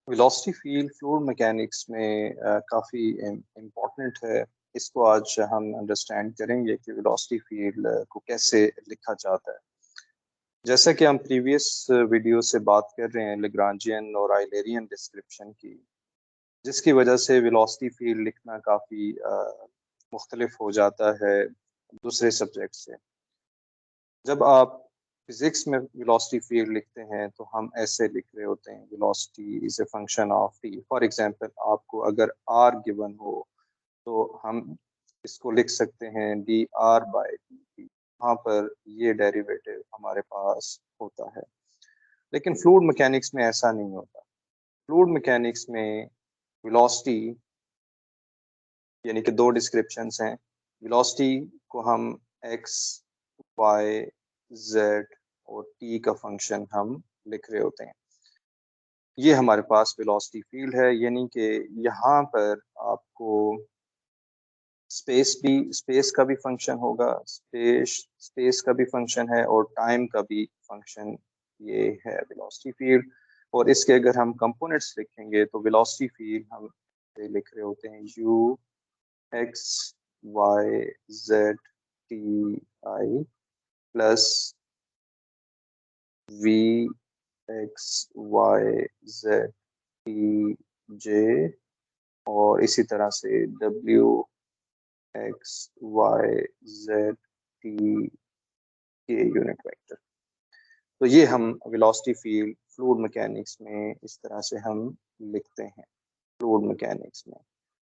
Velocity field fluid mechanics में काफ़ी important है। इसको आज हम अंडरस्टैंड करेंगे कि वेलोसिटी फील्ड को कैसे लिखा जाता है। जैसा कि हम प्रीवियस वीडियो से बात कर रहे हैं लेग्रांजियन और आइलेरियन डिस्क्रिप्शन की, जिसकी वजह से वेलोसिटी फील्ड लिखना काफ़ी मुख्तलिफ हो जाता है दूसरे सब्जेक्ट से। जब आप फिजिक्स में वेलोसिटी फील्ड लिखते हैं तो हम ऐसे लिख रहे होते हैं, velocity is a function of T. For example, आपको अगर आर गिवन हो तो हम इसको लिख सकते हैं D R by d T. वहाँ पर ये डेरिवेटिव हमारे पास होता है। लेकिन फ्लूइड मैकेनिक्स में ऐसा नहीं होता। फ्लूइड मैकेनिक्स में वेलोसिटी यानी कि दो डिस्क्रिप्शंस हैं। वेलोसिटी को हम एक्स, वाई, जेड और टी का फंक्शन हम लिख रहे होते हैं। ये हमारे पास वेलोसिटी फील्ड है, यानी कि यहाँ पर आपको स्पेस का भी फंक्शन होगा, स्पेस का भी फंक्शन है और टाइम का भी फंक्शन। ये है वेलोसिटी फील्ड। और इसके अगर हम कंपोनेंट्स लिखेंगे तो वेलोसिटी फील्ड हम लिख रहे होते हैं u x y z t i plus v x y z t j और इसी तरह से डब्ल्यू एक्स वाई जेड टी के यूनिट वेक्टर। तो ये हम वेलोसिटी फील्ड फ्लूइड मैकेनिक्स में इस तरह से हम लिखते हैं। फ्लूइड मैकेनिक्स में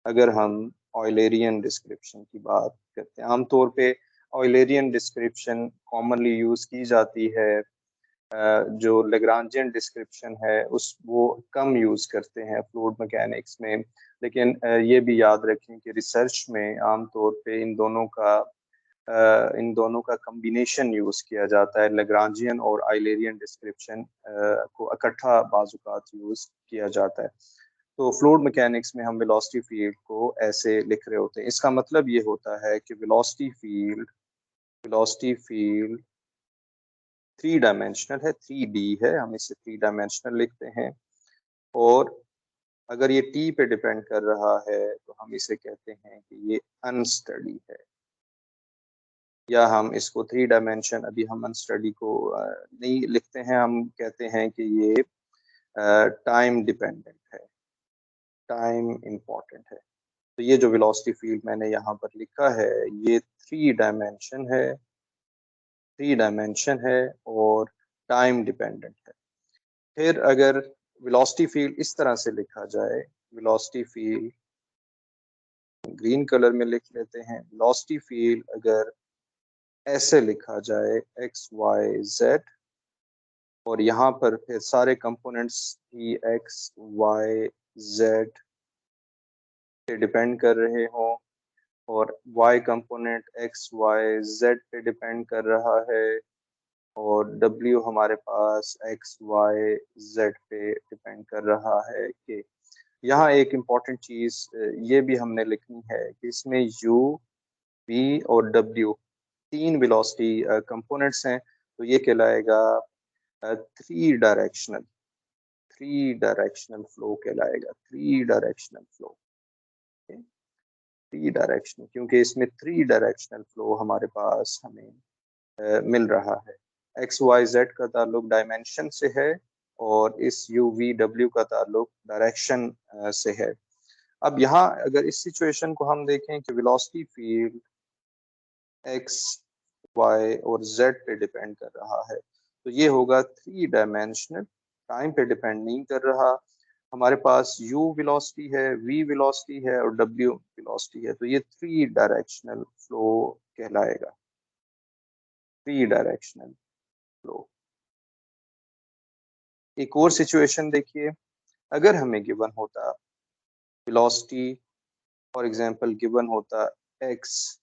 अगर हम ऑयलेरियन डिस्क्रिप्शन की बात करते हैं, आमतौर पे ऑयलेरियन डिस्क्रिप्शन कॉमनली यूज की जाती है। जो लेग्रांजियन डिस्क्रिप्शन है उस वो कम यूज करते हैं फ्लूइड मैकेनिक्स में। लेकिन ये भी याद रखें कि रिसर्च में आमतौर पे इन दोनों का कम्बिनेशन यूज किया जाता है। लेग्रांजियन और आइलेरियन डिस्क्रिप्शन को इकट्ठा बाजुकात यूज किया जाता है। तो फ्लूइड मैकेनिक्स में हम वेलोसिटी फील्ड को ऐसे लिख रहे होते हैं। इसका मतलब ये होता है कि वेलोसिटी फील्ड थ्री डायमेंशनल है, 3D है, हम इसे थ्री डायमेंशनल लिखते हैं। और अगर ये टी पे डिपेंड कर रहा है तो हम इसे कहते हैं कि ये अनस्टडी है, या हम इसको थ्री डायमेंशन, अभी हम अनस्टडी को नहीं लिखते हैं, हम कहते हैं कि ये टाइम डिपेंडेंट है, टाइम इम्पोर्टेंट है। तो ये जो वेलोसिटी फील्ड मैंने यहाँ पर लिखा है ये थ्री डायमेंशन है और टाइम डिपेंडेंट है। फिर अगर वेलोसिटी फील्ड इस तरह से लिखा जाए, वेलोसिटी फील्ड ग्रीन कलर में लिख लेते हैं। वेलोसिटी फील्ड अगर ऐसे लिखा जाए एक्स वाई जेड और यहाँ पर फिर सारे कंपोनेंट्स ही एक्स वाई जेड पे डिपेंड कर रहे हों और y component x y z पे डिपेंड कर रहा है और w हमारे पास एक्स वाई जेड पे डिपेंड कर रहा है। कि यहाँ एक इम्पॉर्टेंट चीज़ ये भी हमने लिखनी है कि इसमें u, v और w तीन वेलोसिटी कंपोनेंट्स हैं। तो ये कहलाएगा थ्री डायरेक्शनल फ्लो कहलाएगा। थ्री डायरेक्शनल क्योंकि इसमें थ्री डायरेक्शनल फ्लो हमारे पास हमें मिल रहा है। एक्स वाई जेड का ताल्लुक डायमेंशन से है और इस यू वी डब्ल्यू का ताल्लुक डायरेक्शन से है। अब यहाँ अगर इस सिचुएशन को हम देखें कि वेलोसिटी फील्ड एक्स वाई और जेड पे डिपेंड कर रहा है तो ये होगा थ्री डायमेंशनल, टाइम पे डिपेंड नहीं कर रहा। हमारे पास u वेलोसिटी है, v वेलोसिटी है और w वेलोसिटी है। तो ये थ्री डायरेक्शनल फ्लो कहलाएगा, थ्री डायरेक्शनल फ्लो। एक और सिचुएशन देखिए, अगर हमें गिवन होता वेलोसिटी, फॉर एग्जांपल गिवन होता x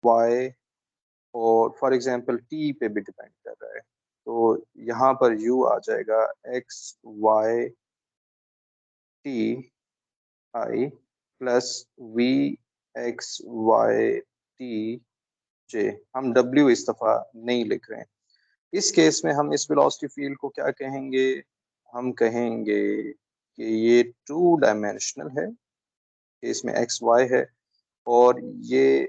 y और फॉर एग्जांपल t पे भी डिपेंड कर रहा है तो यहाँ पर u आ जाएगा x y t i plus v x y t j। हम w इस दफा नहीं लिख रहे हैं। इस केस में हम इस वेलोसिटी फील्ड को क्या कहेंगे? हम कहेंगे कि ये 2 डायमेंशनल है, कि इसमें एक्स वाई है और ये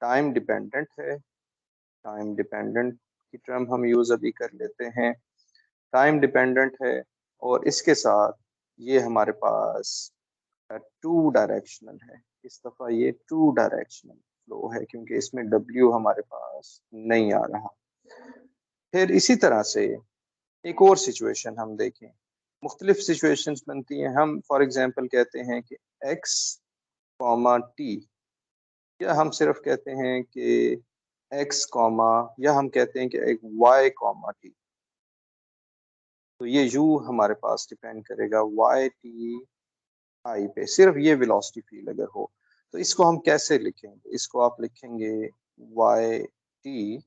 टाइम डिपेंडेंट है। टाइम डिपेंडेंट की टर्म हम यूज़ अभी कर लेते हैं। टाइम डिपेंडेंट है और इसके साथ ये हमारे पास 2 डायरेक्शनल है। इस दफ़ा ये 2 डायरेक्शनल फ्लो है क्योंकि इसमें डब्ल्यू हमारे पास नहीं आ रहा। फिर इसी तरह से एक और सिचुएशन हम देखें, मुख्तलिफ सिचुएशंस बनती हैं। हम फॉर एग्जांपल कहते हैं कि x कॉमा टी, या हम सिर्फ कहते हैं कि x कॉमा, या हम कहते हैं कि एक y कॉमा टी। तो ये u हमारे पास डिपेंड करेगा y t i पे, सिर्फ ये वेलोसिटी फील्ड अगर हो तो इसको हम कैसे लिखेंगे? इसको आप लिखेंगे y t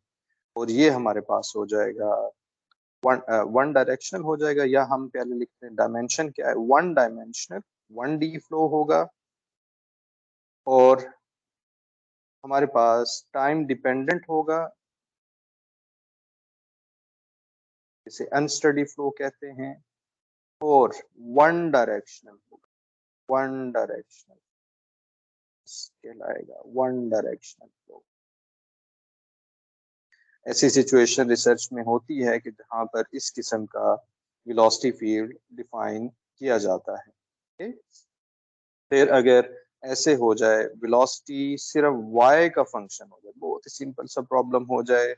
और ये हमारे पास हो जाएगा वन डायरेक्शनल हो जाएगा, या हम पहले लिखते हैं डायमेंशन क्या है, वन डायमेंशनल 1D फ्लो होगा। और हमारे पास टाइम डिपेंडेंट होगा, इसे अनस्टडी फ्लो कहते हैं। और वन डायरेक्शनल होगा, वन डायरेक्शनल कहलाएगा, वन डायरेक्शनल फ्लो। ऐसी सिचुएशन रिसर्च में होती है कि जहाँ पर इस किस्म का वेलोसिटी फील्ड डिफाइन किया जाता है। ठीक? फिर अगर ऐसे हो जाए वेलोसिटी सिर्फ y का फंक्शन हो जाए, बहुत ही सिंपल सा प्रॉब्लम हो जाए,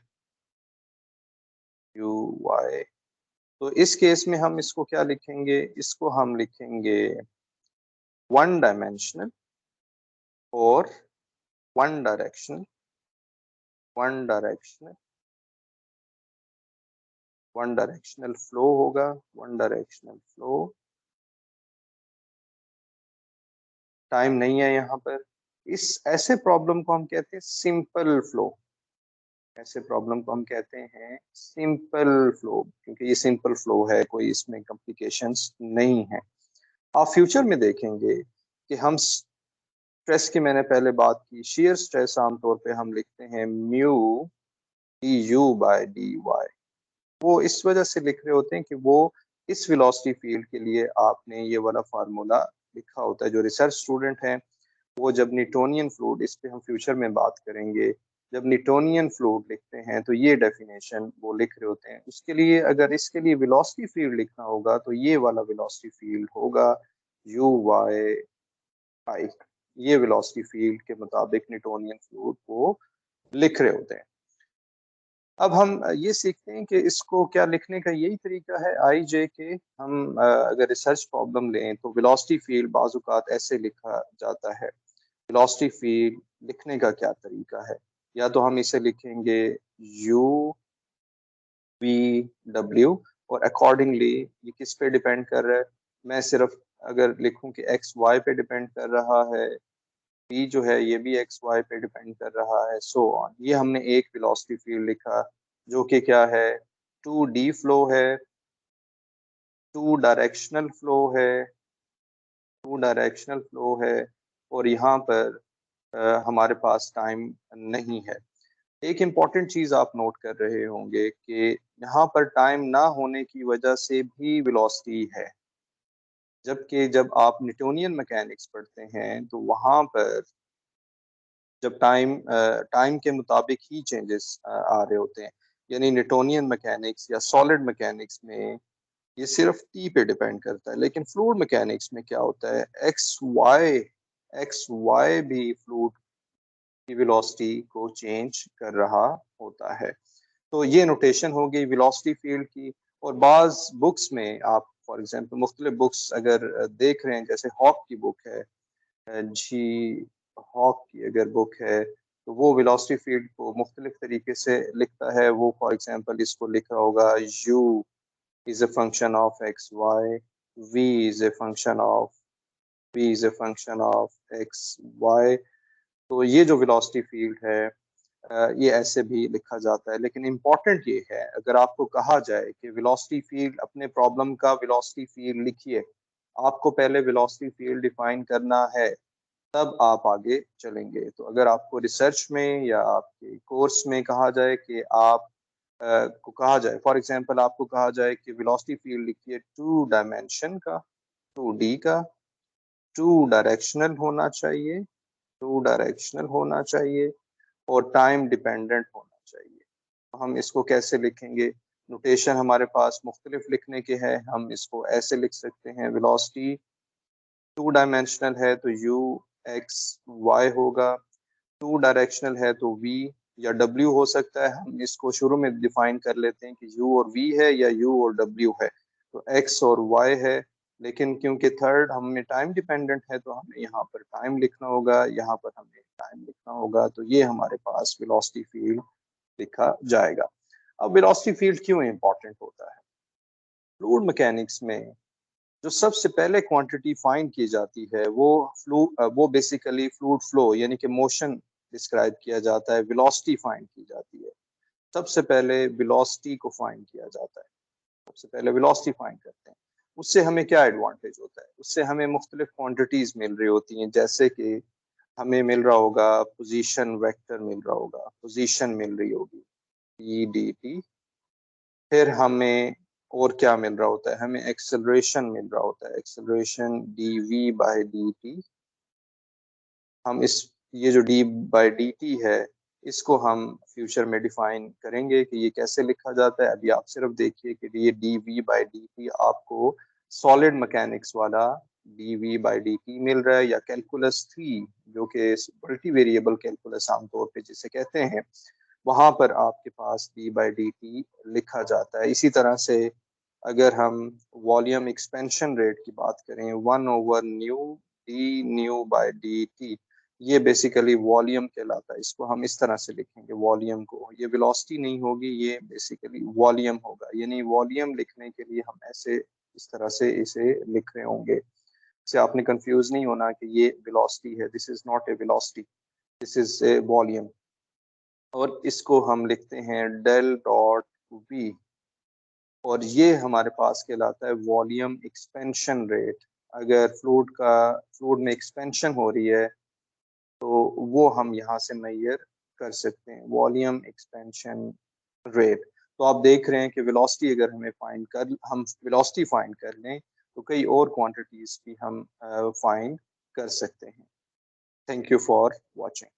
u y, तो इस केस में हम इसको क्या लिखेंगे? इसको हम लिखेंगे वन डायमेंशनल और one directional, one directional, one directional flow होगा, वन डायरेक्शनल फ्लो। टाइम नहीं है यहाँ पर। इस ऐसे प्रॉब्लम को हम कहते हैं सिंपल फ्लो। ऐसे प्रॉब्लम को हम कहते हैं सिंपल फ्लो क्योंकि ये सिंपल फ्लो है, कोई इसमें कॉम्प्लिकेशंस नहीं है। आप फ्यूचर में देखेंगे कि हम स्ट्रेस की, मैंने पहले बात की, शेयर स्ट्रेस आमतौर पे हम लिखते हैं mu d u by d y. वो इस वजह से लिख रहे होते हैं कि वो इस वेलोसिटी फील्ड के लिए आपने ये वाला फार्मूला लिखा होता है। जो रिसर्च स्टूडेंट हैं वो जब न्यूटोनियन फ्लूइड, इस पे हम फ्यूचर में बात करेंगे, जब न्यूटोनियन फ्लूइड लिखते हैं तो ये डेफिनेशन वो लिख रहे होते हैं। उसके लिए अगर इसके लिए वेलोसिटी फील्ड लिखना होगा तो ये वाला वेलोसिटी फील्ड होगा यू वाई आई। ये वेलोसिटी फील्ड के मुताबिक न्यूटोनियन फ्लूइड को लिख रहे होते हैं। अब हम ये सीखते हैं कि इसको क्या लिखने का यही तरीका है आई जे के। हम अगर रिसर्च प्रॉब्लम लें तो वेलोसिटी फील्ड बाज़-औक़ात ऐसे लिखा जाता है। वेलोसिटी फील्ड लिखने का क्या तरीका है? या तो हम इसे लिखेंगे यू वी डब्ल्यू, और अकॉर्डिंगली ये किस पे डिपेंड कर रहा है? मैं सिर्फ अगर लिखूं कि एक्स वाई पे डिपेंड कर रहा है, पी जो है ये भी एक्स वाई पे डिपेंड कर रहा है, सो ऑन। ये हमने एक वेलोसिटी फील्ड लिखा जो कि क्या है, 2D फ्लो है, टू डायरेक्शनल फ्लो है, टू डायरेक्शनल फ्लो है, और यहाँ पर हमारे पास टाइम नहीं है। एक इम्पॉर्टेंट चीज़ आप नोट कर रहे होंगे कि यहाँ पर टाइम ना होने की वजह से भी वेलोसिटी है, जबकि जब आप न्यूटोनियन मैकेनिक्स पढ़ते हैं तो वहाँ पर जब टाइम के मुताबिक ही चेंजेस आ रहे होते हैं। यानी न्यूटोनियन मैकेनिक्स या सॉलिड मैकेनिक्स में ये सिर्फ टी पे डिपेंड करता है, लेकिन फ्लूइड मैकेनिक्स में क्या होता है, एक्स वाई भी फ्लूइड की वेलोसिटी को चेंज कर रहा होता है। तो ये नोटेशन हो गई वेलोसिटी फील्ड की। और बाज़ बुक्स में आप फॉर एग्जांपल मुख्तलिफ बुक्स अगर देख रहे हैं, जैसे हॉक की बुक है, जी हॉक की अगर बुक है तो वो वेलोसिटी फील्ड को मुख्तलिफ तरीके से लिखता है। वो फॉर एग्जांपल इसको लिखा होगा u is a function of x y, v is a function of x y. तो ये जो वेलोसिटी फील्ड है ये ऐसे भी लिखा जाता है। लेकिन इम्पॉर्टेंट ये है, अगर आपको कहा जाए कि वेलोसिटी फील्ड, अपने प्रॉब्लम का वेलोसिटी फील्ड लिखिए, आपको पहले वेलोसिटी फील्ड डिफाइन करना है, तब आप आगे चलेंगे। तो अगर आपको रिसर्च में या आपके कोर्स में कहा जाए कि आप को कहा जाए, फॉर एग्जांपल आपको कहा जाए कि वेलोसिटी फील्ड लिखिए टू डायमेंशन का, 2D का, टू डायरेक्शनल होना चाहिए, टू डायरेक्शनल होना चाहिए और टाइम डिपेंडेंट होना चाहिए। तो हम इसको कैसे लिखेंगे? नोटेशन हमारे पास मुख्तलिफ लिखने के हैं। हम इसको ऐसे लिख सकते हैं, वेलोसिटी टू डायमेंशनल है तो u x y होगा, टू डायरेक्शनल है तो v या w हो सकता है। हम इसको शुरू में डिफाइन कर लेते हैं कि u और v है या u और w है, तो x और y है। लेकिन क्योंकि थर्ड हमें टाइम डिपेंडेंट है तो हमें यहाँ पर टाइम लिखना होगा, यहाँ पर हमें टाइम लिखना होगा, तो ये हमारे पास वेलोसिटी फील्ड लिखा जाएगा। अब वेलोसिटी फील्ड क्यों इंपॉर्टेंट होता है? फ्लूइड मैकेनिक्स में जो सबसे पहले क्वांटिटी फाइंड की जाती है वो बेसिकली फ्लूइड फ्लो यानी कि मोशन डिस्क्राइब किया जाता है, वेलोसिटी फाइंड की जाती है। सबसे पहले वेलोसिटी को फाइंड किया जाता है, सबसे पहले वेलोसिटी फाइंड करते हैं। उससे हमें क्या एडवांटेज होता है? उससे हमें मुख्तलिफ क्वांटिटीज मिल रही होती हैं, जैसे कि हमें मिल रहा होगा पोजीशन वेक्टर, मिल रहा होगा पोजीशन मिल रही होगी ई डी टी। फिर हमें और क्या मिल रहा होता है? हमें एक्सेलरेशन मिल रहा होता है, acceleration d v by d t. हम इस ये जो डी बाई डी टी है इसको हम फ्यूचर में डिफाइन करेंगे कि ये कैसे लिखा जाता है। अभी आप सिर्फ देखिए कि ये d v by d t आपको सॉलिड मैकेनिक्स वाला d v by d t मिल रहा है, या कैलकुलस 3 जो कि मल्टी वेरिएबल कैलकुलस आमतौर पे जिसे कहते हैं, वहां पर आपके पास डी बाई डी टी लिखा जाता है। इसी तरह से अगर हम वॉल्यूम एक्सपेंशन रेट की बात करें, 1/न्यू d nu by d t, ये बेसिकली वॉल्यूम कहलाता है। इसको हम इस तरह से लिखेंगे वॉल्यूम को, ये वेलोसिटी नहीं होगी, ये बेसिकली वॉल्यूम होगा। यानी वॉल्यूम लिखने के लिए हम ऐसे इस तरह से इसे लिख रहे होंगे, से आपने कंफ्यूज नहीं होना कि ये वेलोसिटी है। This is not a velocity, this is a volume. और इसको हम लिखते हैं डेल डॉट वी, और ये हमारे पास कहलाता है वॉल्यूम एक्सपेंशन रेट। अगर फ्लूइड में एक्सपेंशन हो रही है तो वो हम यहाँ से मेजर कर सकते हैं, वॉल्यूम एक्सपेंशन रेट। तो आप देख रहे हैं कि वेलोसिटी अगर हम वेलोसिटी फाइंड कर लें तो कई और क्वांटिटीज भी हम फाइंड कर सकते हैं। Thank you for watching.